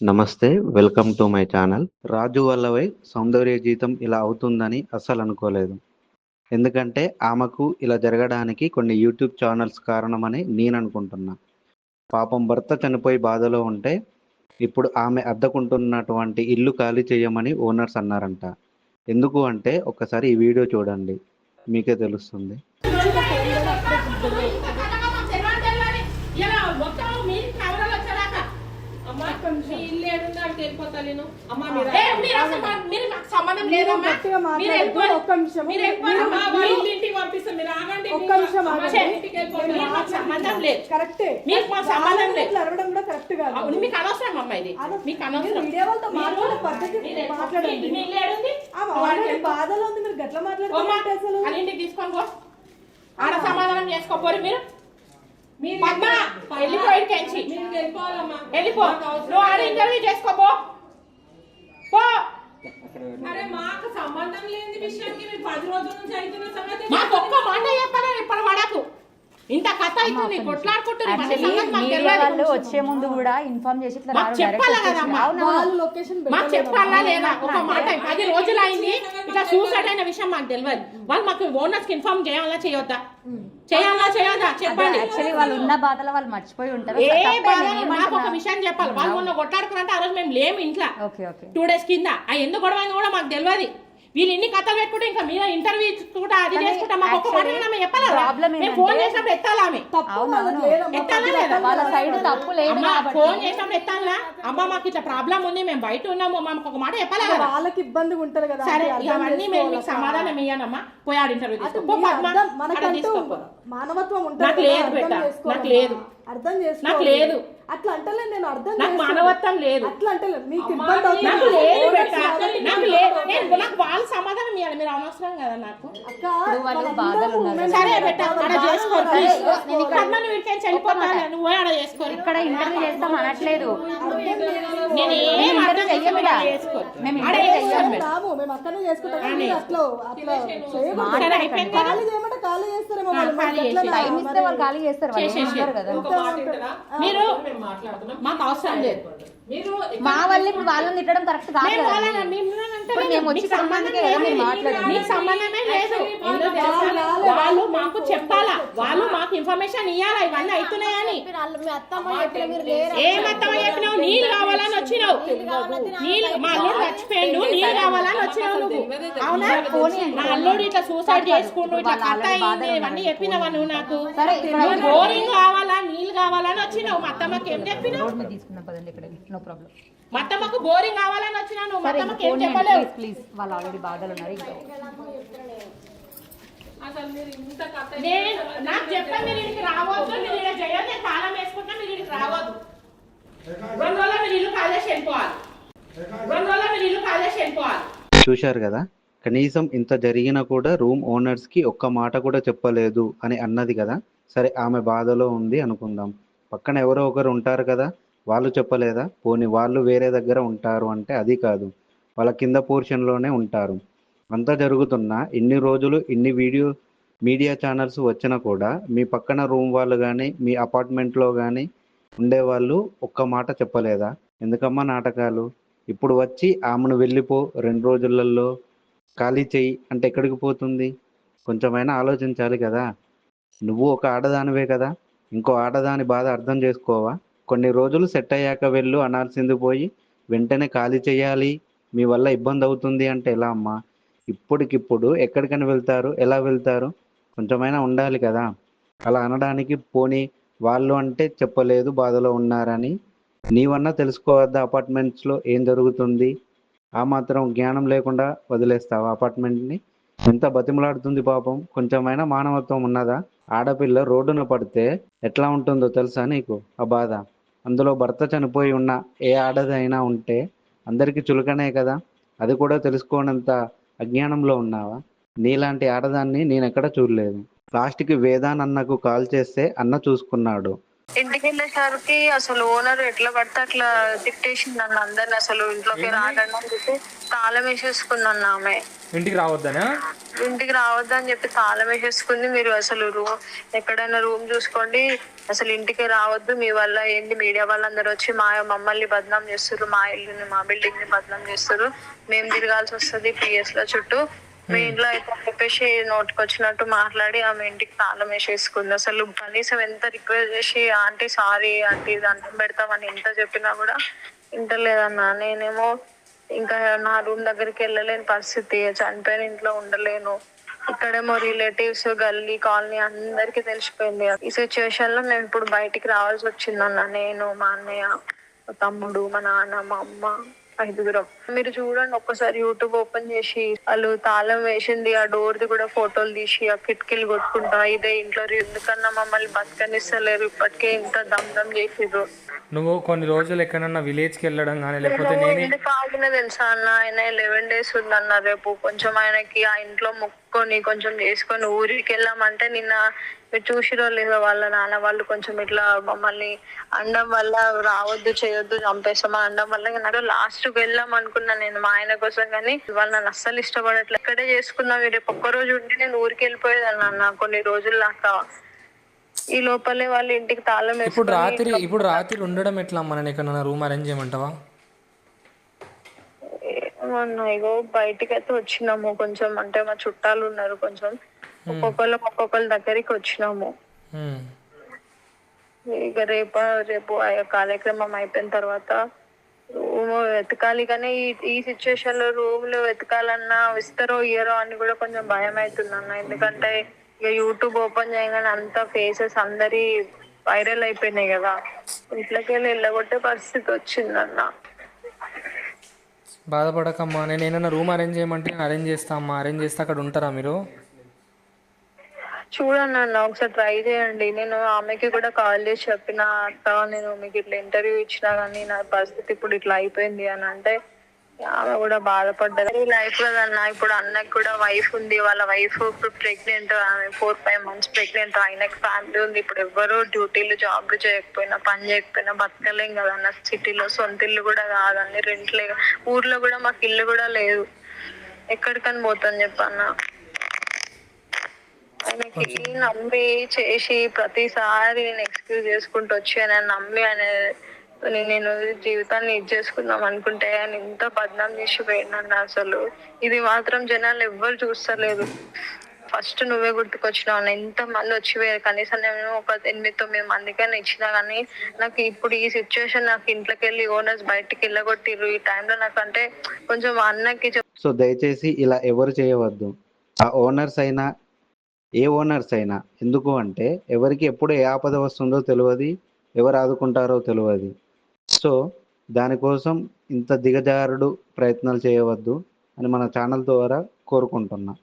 నమస్తే. Welcome to my channel. 'Raju వల్లవై సౌందర్య జీవితం ఇలా అవుతుందని అస్సలనుకోలేదు. ఎందుకంటే ఆమెకు ఇలా జరగడానికి కొన్ని యూట్యూబ్ ఛానల్స్ కారణమని నేననుకుంటున్నా. పాపం భర్త చనిపోయి బాధలో ఉంటే, ఇప్పుడు ఆమె అద్దెకుంటున్నటువంటి ఇల్లు ఖాళీ చేయమని ఓనర్స్ అన్నారంట. ఎందుకు అంటే ఒక్కసారి ఈ వీడియో చూడండి. మీకే తెలుస్తుంది. ఆడ సమాధానం చేసుకోపోరు మీరు. వెళ్ళిపో, నువ్వు ఆడ ఇంటర్వ్యూ చేసుకోపో. మాకు సంబంధం లేని విషయానికి 10 రోజుల నుంచి అవుతున్న సంగతి మాకు ఒక్క మాట చెప్పాలి. ఇప్పుడు పడకు, ఇంత కథ అవుతుంది, కొట్లాడుకుంటున్నారు. వచ్చే ముందు కూడా ఇన్ఫార్మ్ చేసి చెప్పాలా కదా, మాకు చెప్పాలా లేదా? ఒక మాట 10 రోజులు అయింది ఇట్లా సూసైడ్ అయిన విషయం మాకు తెలియదు. వాళ్ళు మాకు ఓనర్స్ కి ఇన్ఫార్మ్ చేయాలా చేయొద్దా? చేయాలా చేయొద్దా చెప్పండి. వాళ్ళు ఉన్న బాధలు వాళ్ళు మర్చిపోయి ఉంటారు. మాకు ఒక విషయం చెప్పాలి. వాళ్ళు మొన్న కొట్లాడుకున్నంటే ఆ రోజు మేము లేము ఇంట్లో 2 days కింద. ఆ ఎందుకు గొడవ కూడా మాకు తెలియదు. వీళ్ళు ఇన్ని కథలు పెట్టుకుంటే ఇంకా మీద ఇంటర్వ్యూ కూడా అది చేసుకుంటా మాకు ఒక్క మాట చెప్పాలా? ఫోన్ చేసినప్పుడు ఎత్తాలా? ఫోన్ చేసినప్పుడు ఎత్తాలా? అమ్మ మాకు ఇట్లా ప్రాబ్లం ఉంది, మేము బయట ఉన్నాము, మాకు ఒక మాట చెప్పాలా? వాళ్ళకి ఇబ్బంది ఉంటది కదా. సరే, అవన్నీ మేము మీకు సమాధానం ఇయ్యానమ్మా. పోయాడు ఇంటర్వ్యూ తీసుకో. మానవత్వం ఉంటుంది. నాకు లేదు బెట్ట, నాకు లేదు, అర్థం చేసుకో. నాకు లేదు, అట్లా అంటలే. నేను అర్థం నాకు మానవత్వం లేదు. అట్లా అంటలే. మీకు ఇబ్బంది అవుతుంది. నాకు లేదు బెట్ట, నాకు లేదు. నాకు వాళ్ళు సమాధానం ఇవ్వాలి. మీరు అవసరం కదా నాకు. సరే బెట్ట, అక్కడ చేసుకోరు. వెళ్ళిపోతాను, నువ్వు ఆడ చేసుకోరు. ఇక్కడ ఇంటర్వ్యూ చేస్తాం అనట్లేదు. నేను ఏం అర్థం చెయ్యబెట్టా చేసుకోరు. మేము అక్కడనే చేసుకుంటాం. ఖాళీ చేయమంటే ఖాళీ చేస్తారేమో. టైం ఇస్తే వాళ్ళు ఖాళీ చేస్తారు కదా. మీరు మాకు అవసరం లేదు. మా వల్ల ఇప్పుడు వాళ్ళని తిట్టడం కరెక్ట్ కాదు. సంబంధమే లేదు. వాళ్ళు మాకు చెప్పాలా, వాళ్ళు మాకు ఇన్ఫర్మేషన్ ఇవ్వాలా ఇవన్నీ అవుతున్నాయని. ఏమత్తమో చెప్పినావు? నీళ్ళు కావాలని వచ్చినావు. నీళ్ళు మా అల్లుడు చచ్చిపోయిండు, నీళ్ళు కావాలని వచ్చినావు నువ్వు. అవునా? నా అల్లుడు ఇట్లా సూసైడ్ చేసుకుంటూ ఇట్లా కథ అయింది ఇవన్నీ చెప్పినావా నువ్వు నాకు? బోరింగ్ కావాలా, నీళ్ళు కావాలని వచ్చినావు. మా అత్తమ్మకి ఏం చెప్పినావు? మా అత్తమ్మకు బోరింగ్ కావాలని వచ్చినా నువ్వు. మా అత్తమ్మకి ఏం చెప్పలేవు. ప్లీజ్, వాళ్ళు ఆల్రెడీ బాధలు ఉన్నారు. నాకు చెప్పా మీరు ఇంటికి రావద్దు, మీరు ఇలా చేయాలి, నేను తాళం వేసుకుంటా, మీరు ఇంటికి రావద్దు. 2 రోజులు మీరు ఇల్లు కాలేసి వెళ్ళిపోవాలి. 2 రోజులు మీరు ఇల్లు కాలేసి వెళ్ళిపోవాలి. చూశారు కదా, కనీసం ఇంత జరిగినా కూడా రూమ్ ఓనర్స్ కి ఒక్క మాట కూడా చెప్పలేదు అని అన్నది కదా. సరే, ఆమె బాధలో ఉంది అనుకుందాం. పక్కన ఎవరో ఒకరు ఉంటారు కదా, వాళ్ళు చెప్పలేదా? పోనీ వాళ్ళు వేరే దగ్గర ఉంటారు అంటే అది కాదు, వాళ్ళ కింద పోర్షన్లోనే ఉంటారు. అంతా జరుగుతున్నా ఇన్ని రోజులు ఇన్ని మీడియా ఛానల్స్ వచ్చినా కూడా మీ పక్కన రూమ్ వాళ్ళు కానీ మీ అపార్ట్మెంట్లో కానీ ఉండేవాళ్ళు ఒక్క మాట చెప్పలేదా? ఎందుకమ్మా నాటకాలు? ఇప్పుడు వచ్చి ఆమెను వెళ్ళిపో 2 రోజులలో ఖాళీ చెయ్యి అంటే ఎక్కడికి పోతుంది? కొంచెమైనా ఆలోచించాలి కదా. నువ్వు ఒక ఆడదానివే కదా, ఇంకో ఆడదాని బాధ అర్థం చేసుకోవా? కొన్ని రోజులు సెట్ అయ్యాక వెళ్ళు అనాల్సింది పోయి వెంటనే ఖాళీ చేయాలి, మీ వల్ల ఇబ్బంది అవుతుంది అంటే ఎలా అమ్మా? ఇప్పటికిప్పుడు ఎక్కడికైనా వెళ్తారు, ఎలా వెళ్తారు? కొంచెమైనా ఉండాలి కదా. అలా అనడానికి పోనీ వాళ్ళు అంటే చెప్పలేదు బాధలో ఉన్నారని నీవన్నా తెలుసుకోవద్దా? అపార్ట్మెంట్స్లో ఏం జరుగుతుంది? ఆ మాత్రం జ్ఞానం లేకుండా వదిలేస్తావా అపార్ట్మెంట్ని? ఎంత బతిమలాడుతుంది పాపం. కొంచెమైనా మానవత్వం ఉన్నదా? ఆడపిల్ల రోడ్డున పడితే ఎట్లా ఉంటుందో తెలుసా నీకు ఆ బాధ? అందులో భర్త చనిపోయి ఉన్న ఏ ఆడదైనా ఉంటే అందరికీ చులకనే కదా. అది కూడా తెలుసుకోనంత అజ్ఞానంలో ఉన్నావా? నీలాంటి ఆడదాన్ని నేనెక్కడ చూడలేదు. లాస్ట్కి వేదాన్ అన్నకు కాల్ చేస్తే అన్న చూసుకున్నాడు. ఇంటికి వెళ్ళేసరికి అసలు ఓనర్ ఎట్లా పడితే అట్లా తిట్టేసింది నన్ను అందరిని, అసలు ఇంట్లోకి రాకండి అని చెప్పి తాళం వేసేసుకుందన్న ఆమె. ఇంటికి రావద్దనా? ఇంటికి రావద్దని చెప్పి తాళం వేసేసుకుంది. మీరు అసలు ఎక్కడైనా రూమ్ చూసుకోండి, అసలు ఇంటికి రావద్దు, మీ వల్ల ఏంటి మీడియా వాళ్ళందరూ వచ్చి మమ్మల్ని బదనాం చేస్తారు, మా ఇల్లుని మా బిల్డింగ్ ని బదనాం చేస్తారు, మేము తిరగాల్సి వస్తుంది పిఎస్ లో చుట్టూ, మీ ఇంట్లో అయితే చెప్పేసి నోటికి వచ్చినట్టు మాట్లాడి ఆమె ఇంటికి తాళం వేసేసుకుంది. అసలు కనీసం ఎంత రిక్వెస్ట్ చేసి ఆంటీ సారీ ఆంటీ దండం పెడతామని ఎంత చెప్పినా కూడా వింటలేదన్నా. నేనేమో ఇంకా నా రూమ్ దగ్గరికి వెళ్ళలేని పరిస్థితి, చనిపోయిన ఇంట్లో ఉండలేను. ఇక్కడేమో రిలేటివ్స్ గల్లీ కాలనీ అందరికి తెలిసిపోయింది. ఈ సిచ్యువేషన్ లో మేము ఇప్పుడు బయటికి రావాల్సి వచ్చిందన్న, నేను మా అన్నయ్య మా తమ్ముడు మా నాన్న మా అమ్మ 5గురం. మీరు చూడండి ఒక్కసారి యూట్యూబ్ ఓపెన్ చేసి, వాళ్ళు తాళం వేసింది ఆ డోర్ ది కూడా ఫోటోలు తీసి ఆ కిటికీలు కొట్టుకుంటా ఇదే ఇంట్లో ఎందుకన్నా మమ్మల్ని బతకనిస్తలేరు, ఇప్పటికే ఇంత దమ్ చేసిర్రు. నువ్వు కొన్ని రోజులు ఎక్కడన్నా విలేజ్కి వెళ్ళడం కానీ లేకపోతే ఎందుకు ఆగిన తెలుసా అన్న, ఆయన 11 days ఉందన్న. రేపు కొంచెం ఆయనకి ఆ ఇంట్లో మొక్కుకొని కొంచెం చేసుకొని ఊరికి వెళ్ళామంటే, నిన్న మీరు చూసిరో లేదో వాళ్ళ నాన్న వాళ్ళు కొంచెం ఇట్లా మమ్మల్ని అండం వల్ల రావద్దు చేయొద్దు చంపేస్తామా అండం వల్ల నాకు లాస్ట్ కు వెళ్ళాం అనుకున్నా నేను మా ఆయన కోసం, కానీ వాళ్ళు నన్ను అస్సలు ఇష్టపడట్లేదు. ఇక్కడే చేసుకున్నా, రేపు ఒక్క రోజు ఉంటే నేను ఊరికి వెళ్ళిపోయేదాన్ని అన్న కొన్ని రోజులు దాకా. ఈ లోపలే వాళ్ళు ఇంటికి తాళం ఇప్పుడు రాత్రి ఉండడం ఎట్లా? మన ఎక్కడన్నా రూమ్ అరేంజ్ చేయమంటావా? ఇగో బయటికి అయితే వచ్చినాము కొంచెం, అంటే మా చుట్టాలు ఉన్నారు కొంచెం, ఒక్కొక్కళ్ళ దగ్గరికి వచ్చినాము. ఇక రేపు ఆ కార్యక్రమం అయిపోయిన తర్వాత రూమ్ వెతకాలి, కానీ ఈ సిచ్యువేషన్ లో రూమ్ లో వెతకాలన్నా ఇస్తారో ఇయ్యరో అని కూడా కొంచెం భయం అవుతుందన్న. ఎందుకంటే ఇక యూట్యూబ్ ఓపెన్ చేయగానే అంత ఫేసెస్ అందరి వైరల్ అయిపోయినాయి కదా, ఇంట్లోకి వెళ్ళగొట్టే పరిస్థితి వచ్చిందన్న. బాధపడకమ్మా, నేను ఏమైనా రూమ్ అరేంజ్ చేయమంటే నేను అరేంజ్ చేస్తా అమ్మా, అరేంజ్ చేస్తే అక్కడ ఉంటారా మీరు? చూడండి అన్న ఒకసారి ట్రై చేయండి. నేను ఆమెకి కూడా కాల్ చేసి చెప్పిన, అక్క నేను మీకు ఇట్లా ఇంటర్వ్యూ ఇచ్చినా కానీ నా పరిస్థితి ఇప్పుడు ఇట్లా అయిపోయింది అని అంటే, ఆమె కూడా బాధపడ్డది. లైఫ్ కదన్నా, ఇప్పుడు అన్నకి కూడా వైఫ్ ఉంది, వాళ్ళ వైఫ్ ఇప్పుడు ప్రెగ్నెంట్, ఆమె 4-5 months ప్రెగ్నెంట్, ఆయనకి ఫ్యామిలీ ఉంది. ఇప్పుడు ఎవ్వరు డ్యూటీలు జాబ్లు చేయకపోయినా పని చేయకపోయినా బతకలేం కదన్న సిటీలో. సొంత ఇల్లు కూడా కాదని రెంట్లే, ఊర్లో కూడా మాకు ఇల్లు కూడా లేదు, ఎక్కడికని పోతాను చెప్పన్న. ఆయనకి నమ్మి చేసి ప్రతిసారి నేను ఎక్స్క్యూజ్ చేసుకుంటూ వచ్చి ఆయన నమ్మి నేను జీవితాన్ని ఇది చేసుకుందాం అనుకుంటే ఆయన ఇంత బద్నాం చేసి పోయినా. అసలు ఇది మాత్రం జనాలు ఎవ్వరు చూస్తలేదు. ఫస్ట్ నువ్వే గుర్తుకొచ్చినావు. ఎంత మంది వచ్చి కనీసం నేను ఒక 8-9 మందికైనా ఇచ్చినా కానీ నాకు ఇప్పుడు ఈ సిచ్యువేషన్, నాకు ఇంట్లోకి వెళ్ళి ఓనర్స్ బయటికి వెళ్ళగొట్టిర్రు ఈ టైంలో. నాకు అంటే కొంచెం అన్నకి సో దయచేసి ఇలా ఎవరు చేయవద్దు. ఆ ఓనర్స్ అయినా ఏ ఓనర్స్ అయినా, ఎందుకు అంటే ఎవరికి ఎప్పుడు ఏ ఆపద వస్తుందో తెలియదు, ఎవరు ఆదుకుంటారో తెలియదు. సో దానికోసం ఇంత దిగజారుడు ప్రయత్నాలు చేయవద్దు అని మన ఛానల్ ద్వారా కోరుకుంటున్నా.